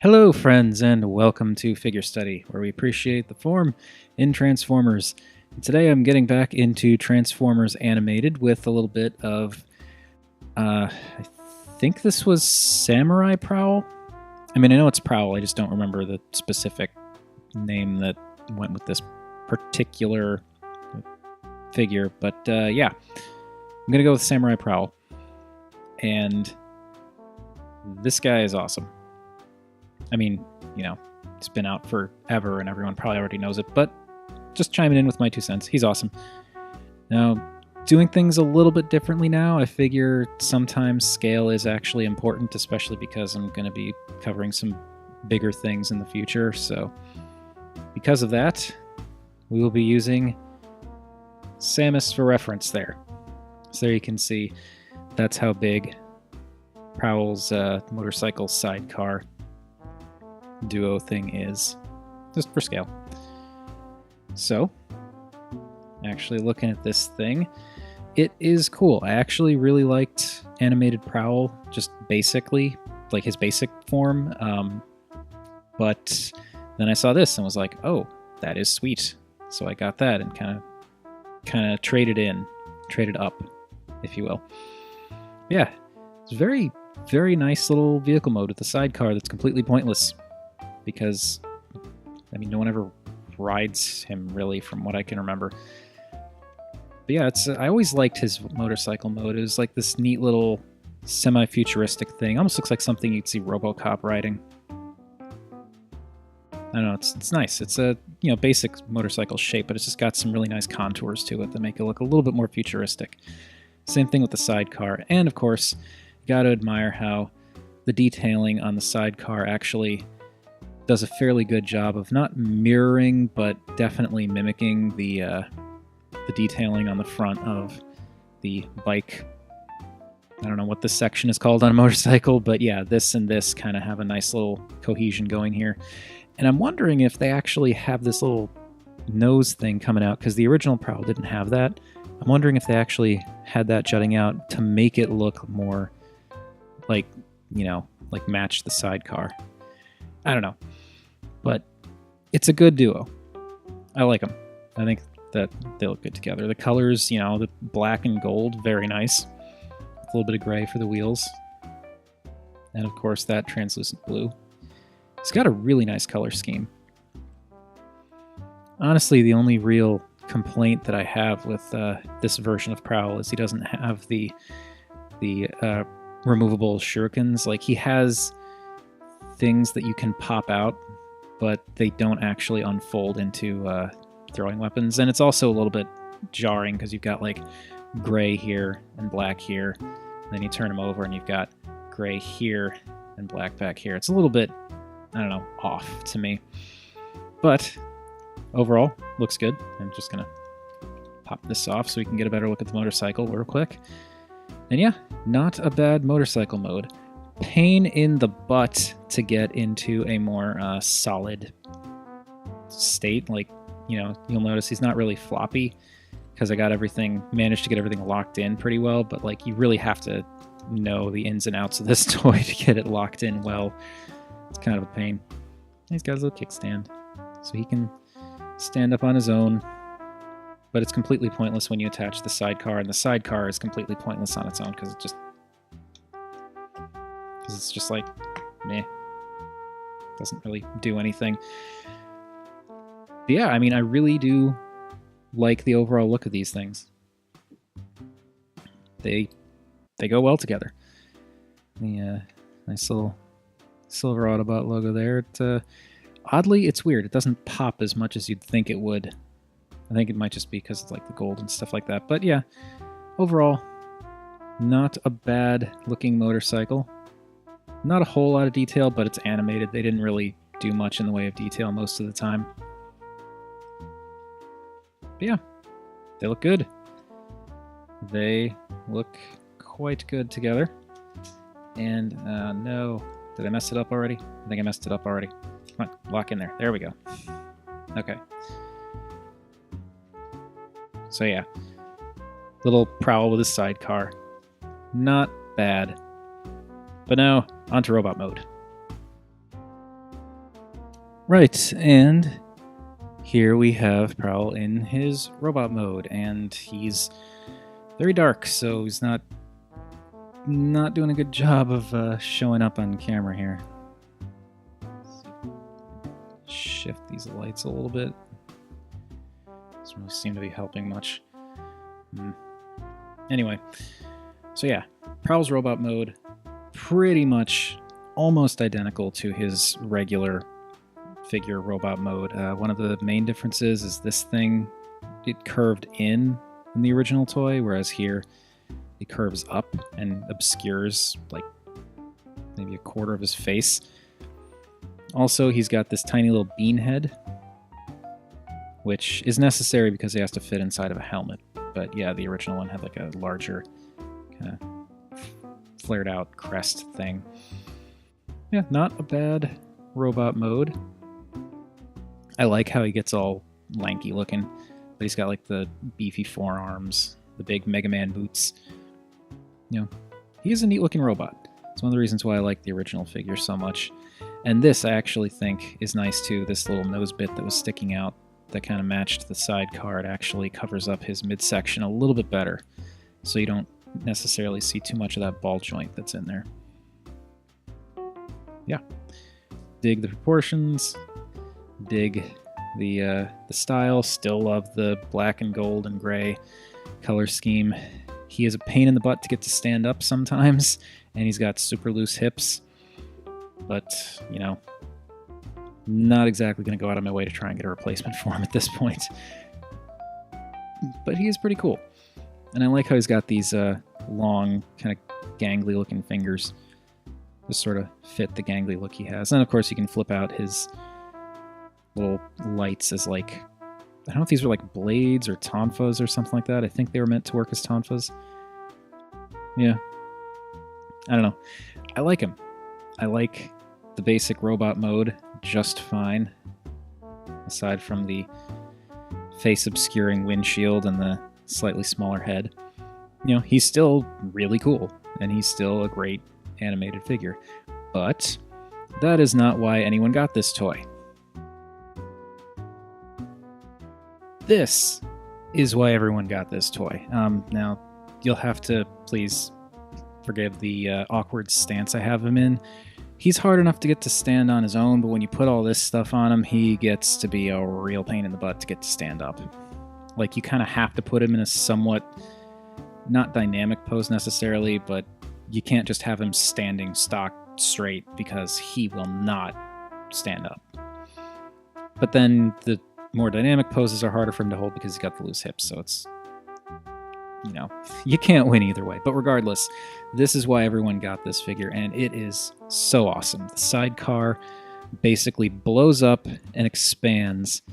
Hello, friends, and welcome to Figure Study, where we appreciate the form in Transformers. And today I'm getting back into Transformers Animated with a little bit of, I think this was Samurai Prowl? I mean, I know it's Prowl, I just don't remember the specific name that went with this particular figure. But yeah, I'm going to go with Samurai Prowl. And this guy is awesome. I mean, you know, it's been out forever and everyone probably already knows it, but just chiming in with my 2 cents. He's awesome. Now, doing things a little bit differently now, I figure sometimes scale is actually important, especially because I'm going to be covering some bigger things in the future. So because of that, we will be using Samus for reference there. So there you can see that's how big Prowl's motorcycle sidecar duo thing is, just for scale. So, actually looking at this thing, it is cool. I actually really liked animated Prowl, just basically, like his basic form, but then I saw this and was like, oh, that is sweet. So I got that and kind of traded up, if you will. Yeah, it's very, very nice little vehicle mode with the sidecar that's completely pointless. Because, I mean, no one ever rides him, really, from what I can remember. But yeah, I always liked his motorcycle mode. It was like this neat little semi-futuristic thing. Almost looks like something you'd see RoboCop riding. I don't know, it's nice. It's a, basic motorcycle shape, but it's just got some really nice contours to it that make it look a little bit more futuristic. Same thing with the sidecar. And, of course, you gotta admire how the detailing on the sidecar actually does a fairly good job of not mirroring, but definitely mimicking the detailing on the front of the bike. I don't know what this section is called on a motorcycle, but yeah, this and this kind of have a nice little cohesion going here. And I'm wondering if they actually have this little nose thing coming out, because the original Prowl didn't have that. I'm wondering if they actually had that jutting out to make it look more like, like match the sidecar. I don't know. But it's a good duo. I like them. I think that they look good together. The colors, the black and gold, very nice. A little bit of gray for the wheels. And of course that translucent blue. It's got a really nice color scheme. Honestly, the only real complaint that I have with this version of Prowl is he doesn't have the removable shurikens. Like, he has things that you can pop out, but they don't actually unfold into throwing weapons. And it's also a little bit jarring because you've got like gray here and black here. And then you turn them over and you've got gray here and black back here. It's a little bit, I don't know, off to me. But overall, looks good. I'm just going to pop this off so we can get a better look at the motorcycle real quick. And yeah, not a bad motorcycle mode. Pain in the butt to get into a more solid state. Like, you'll notice he's not really floppy because I managed to get everything locked in pretty well, but like, you really have to know the ins and outs of this toy to get it locked in well. It's kind of a pain. He's got his little kickstand, so he can stand up on his own, but it's completely pointless when you attach the sidecar, and the sidecar is completely pointless on its own because it's just like, meh. Doesn't really do anything. But yeah, I mean, I really do like the overall look of these things. They go well together. The nice little silver Autobot logo there. Oddly, it's weird. It doesn't pop as much as you'd think it would. I think it might just be because it's like the gold and stuff like that. But yeah, overall, not a bad looking motorcycle. Not a whole lot of detail, but it's animated. They didn't really do much in the way of detail most of the time. But yeah, they look good. They look quite good together. And no, did I mess it up already? I think I messed it up already. Come on, lock in there. There we go. Okay. So yeah, little Prowl with his sidecar. Not bad. But now, onto robot mode. Right, and here we have Prowl in his robot mode, and he's very dark, so he's not doing a good job of showing up on camera here. Shift these lights a little bit. Doesn't really seem to be helping much. Anyway, so yeah, Prowl's robot mode, pretty much almost identical to his regular figure robot mode. One of the main differences is this thing, it curved in the original toy, whereas here it curves up and obscures like maybe a quarter of his face. Also, he's got this tiny little bean head, which is necessary because he has to fit inside of a helmet. But yeah, the original one had like a larger kind of flared out crest thing. Yeah, not a bad robot mode. I like how he gets all lanky looking, but he's got like the beefy forearms, the big Mega Man boots. You know, he is a neat looking robot. It's one of the reasons why I like the original figure so much. And this I actually think is nice too. This little nose bit that was sticking out that kind of matched the sidecar, it actually covers up his midsection a little bit better, so you don't necessarily see too much of that ball joint that's in there. Yeah, dig the proportions, dig the style. Still love the black and gold and gray color scheme. He is a pain in the butt to get to stand up sometimes, and he's got super loose hips, but you know, not exactly going to go out of my way to try and get a replacement for him at this point. But he is pretty cool. And I like how he's got these long, kind of gangly looking fingers. Just sort of fit the gangly look he has. And of course you can flip out his little lights as like, I don't know if these were like blades or tonfas or something like that. I think they were meant to work as tonfas. Yeah. I don't know. I like him. I like the basic robot mode just fine, aside from the face obscuring windshield and the slightly smaller head. You know, he's still really cool, and he's still a great animated figure. But that is not why anyone got this toy. This is why everyone got this toy. Now, you'll have to please forgive the awkward stance I have him in. He's hard enough to get to stand on his own, but when you put all this stuff on him, he gets to be a real pain in the butt to get to stand up. Like, you kind of have to put him in a somewhat, not dynamic pose necessarily, but you can't just have him standing stock straight because he will not stand up. But then the more dynamic poses are harder for him to hold because he's got the loose hips, so it's, you know, you can't win either way. But regardless, this is why everyone got this figure, and it is so awesome. The sidecar basically blows up and expands.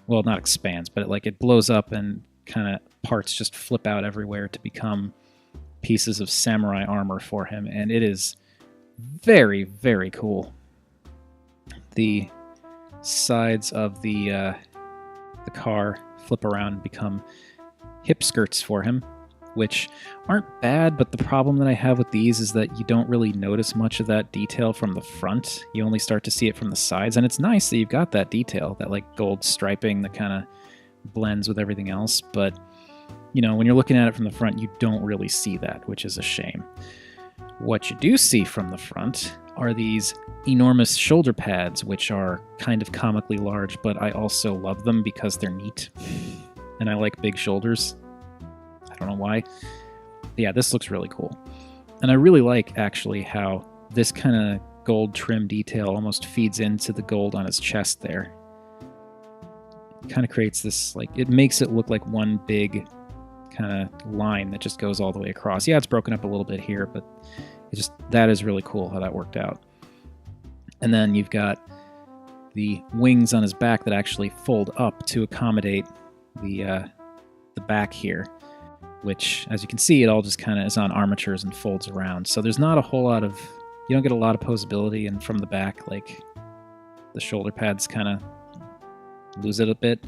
Well, not expands, but it blows up and kind of parts just flip out everywhere to become pieces of samurai armor for him, and it is very, very cool. The sides of the car flip around and become hip skirts for him, which aren't bad, but the problem that I have with these is that you don't really notice much of that detail from the front. You only start to see it from the sides, and it's nice that you've got that detail, that like gold striping that kind of blends with everything else, but you know, when you're looking at it from the front, you don't really see that, which is a shame. What you do see from the front are these enormous shoulder pads, which are kind of comically large, but I also love them because they're neat. And I like big shoulders. I don't know why. But yeah, this looks really cool. And I really like, actually, how this kind of gold trim detail almost feeds into the gold on his chest there. It kind of creates this, like, it makes it look like one big kind of line that just goes all the way across. Yeah, it's broken up a little bit here, but it just, that is really cool how that worked out. And then you've got the wings on his back that actually fold up to accommodate the back here, which, as you can see, it all just kind of is on armatures and folds around. So there's not a whole lot of, you don't get a lot of posability, and from the back, like, the shoulder pads kind of lose it a bit.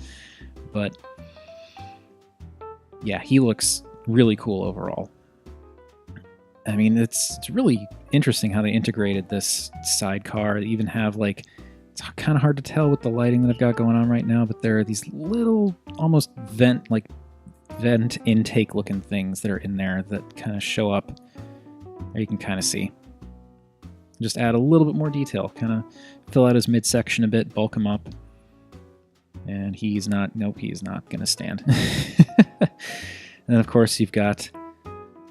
But yeah, he looks really cool overall. I mean, it's really interesting how they integrated this sidecar. They even have like It's kind of hard to tell with the lighting that I've got going on right now, but there are these little, almost vent intake looking things that are in there that kind of show up. There you can kind of see. Just add a little bit more detail, kind of fill out his midsection a bit, bulk him up. And he's not, nope, he is not going to stand. And then, of course, you've got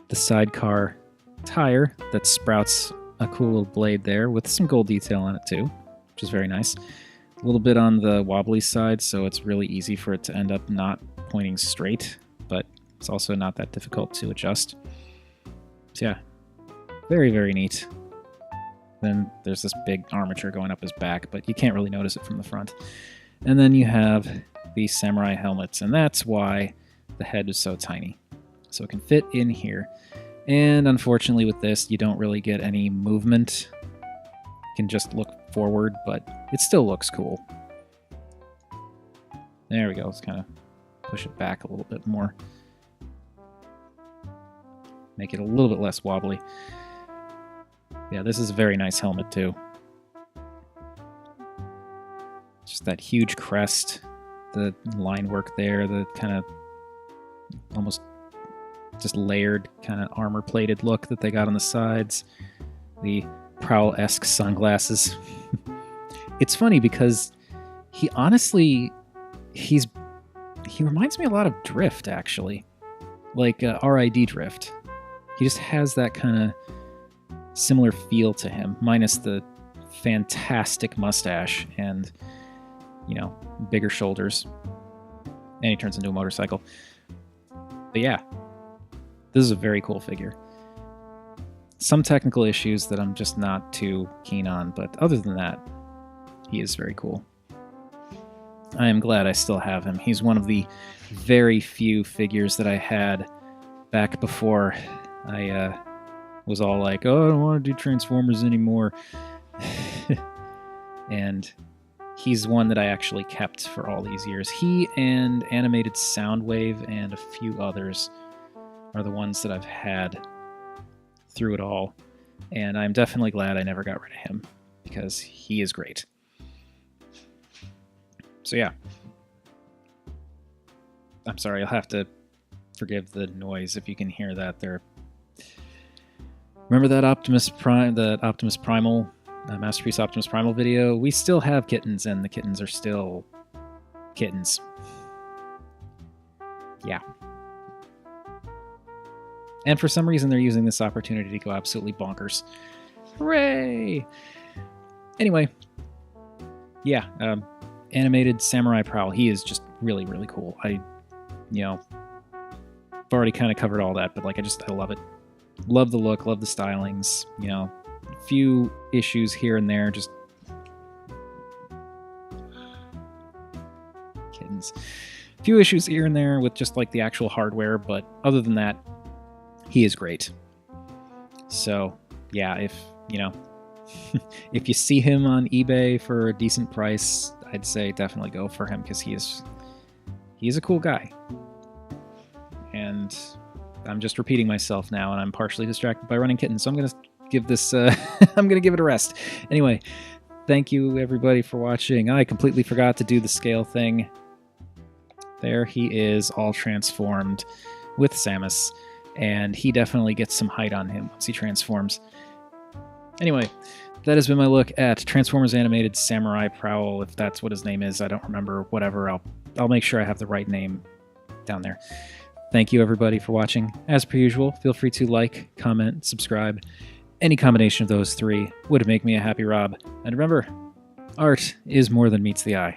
the sidecar tire that sprouts a cool little blade there with some gold detail on it too, which is very nice. A little bit on the wobbly side, so it's really easy for it to end up not pointing straight, but it's also not that difficult to adjust. So yeah, very, very neat. Then there's this big armature going up his back, but you can't really notice it from the front. And then you have the samurai helmets, and that's why the head is so tiny. So it can fit in here. And unfortunately with this, you don't really get any movement. You can just look forward, but it still looks cool. There we go. Let's kind of push it back a little bit more. Make it a little bit less wobbly. Yeah, this is a very nice helmet too. Just that huge crest, the line work there, the kind of almost just layered kind of armor-plated look that they got on the sides. The Prowl-esque sunglasses. It's funny because he honestly, he reminds me a lot of Drift, actually. Like RID Drift. He just has that kind of similar feel to him, minus the fantastic mustache and, you know, bigger shoulders. And he turns into a motorcycle. But yeah, this is a very cool figure. Some technical issues that I'm just not too keen on, but other than that, he is very cool. I am glad I still have him. He's one of the very few figures that I had back before I was all like, oh, I don't want to do Transformers anymore. And he's one that I actually kept for all these years. He and Animated Soundwave and a few others are the ones that I've had through it all. And I'm definitely glad I never got rid of him, because he is great. So yeah. I'm sorry, you'll have to forgive the noise if you can hear that there. Remember that Optimus Primal, Masterpiece Optimus Primal video? We still have kittens, and the kittens are still kittens. Yeah. And for some reason, they're using this opportunity to go absolutely bonkers. Hooray! Anyway, yeah, animated Samurai Prowl. He is just really, really cool. I've already kind of covered all that, but like, I love it. Love the look, love the stylings. You know, a few issues here and there, just kittens. A few issues here and there with just like the actual hardware, but other than that, he is great. So yeah, if if you see him on eBay for a decent price, I'd say definitely go for him, because he is a cool guy. And I'm just repeating myself now, and I'm partially distracted by running kittens, so I'm gonna give this I'm gonna give it a rest. Anyway, thank you everybody for watching. I completely forgot to do the scale thing. There he is, all transformed with Samus, and he definitely gets some height on him once he transforms. Anyway, that has been my look at Transformers Animated Samurai Prowl, if that's what his name is. I don't remember. Whatever, I'll make sure I have the right name down there. Thank you everybody for watching. As per usual, feel free to like, comment, subscribe. Any combination of those three would make me a happy Rob. And remember, art is more than meets the eye.